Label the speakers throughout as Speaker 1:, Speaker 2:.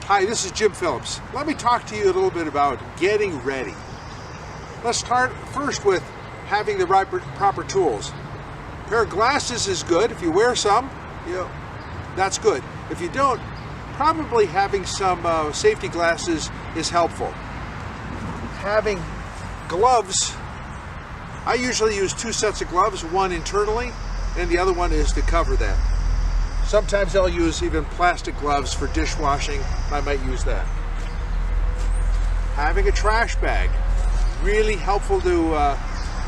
Speaker 1: Hi, this is Jim Phillips. Let me talk to you a little bit about getting ready. Let's start first with having the proper tools. A pair of glasses is good. If you wear some, that's good. If you don't, probably having some safety glasses is helpful. Having gloves, I usually use 2 sets of gloves, one internally and the other one is to cover that. Sometimes I'll use even plastic gloves for dishwashing. I might use that. Having a trash bag, really helpful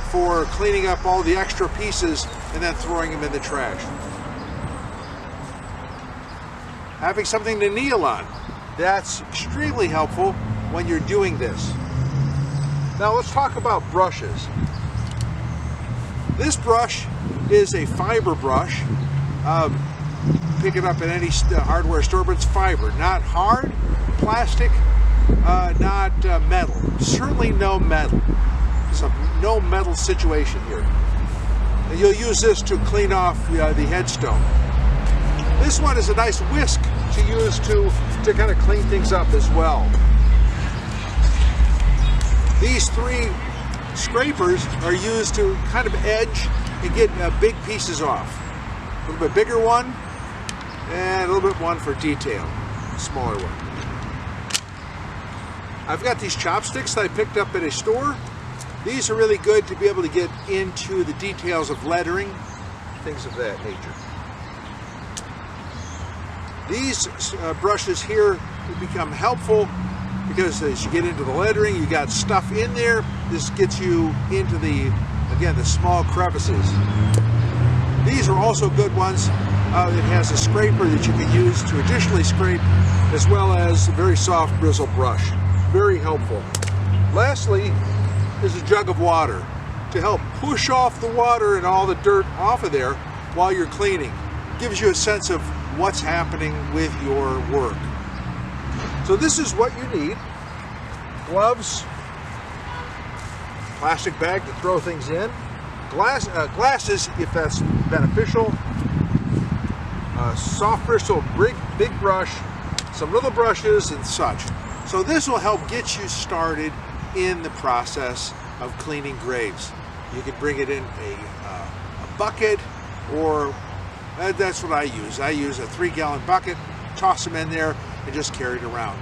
Speaker 1: for cleaning up all the extra pieces and then throwing them in the trash. Having something to kneel on, that's extremely helpful when you're doing this. Now let's talk about brushes. This brush is a fiber brush. Pick it up at any hardware store, but it's fiber, not hard plastic, not metal. Certainly no metal. There's a no metal situation here. And you'll use this to clean off the headstone. This one is a nice whisk to use to kind of clean things up as well. These 3 scrapers are used to kind of edge and get big pieces off. A little bit bigger one, and a little bit one for detail, smaller one. I've got these chopsticks that I picked up at a store. These are really good to be able to get into the details of lettering, things of that nature. These brushes here become helpful because as you get into the lettering, you got stuff in there. This gets you into the small crevices. These are also good ones. It has a scraper that you can use to additionally scrape, as well as a very soft bristle brush. Very helpful. Lastly is a jug of water to help push off the water and all the dirt off of there while you're cleaning. Gives you a sense of what's happening with your work. So this is what you need. Gloves, plastic bag to throw things in, glasses if that's beneficial, soft bristle big brush, some little brushes and such. So this will help get you started in the process of cleaning graves. You can bring it in a bucket, or that's what I use. I use a 3-gallon bucket, toss them in there and just carry it around.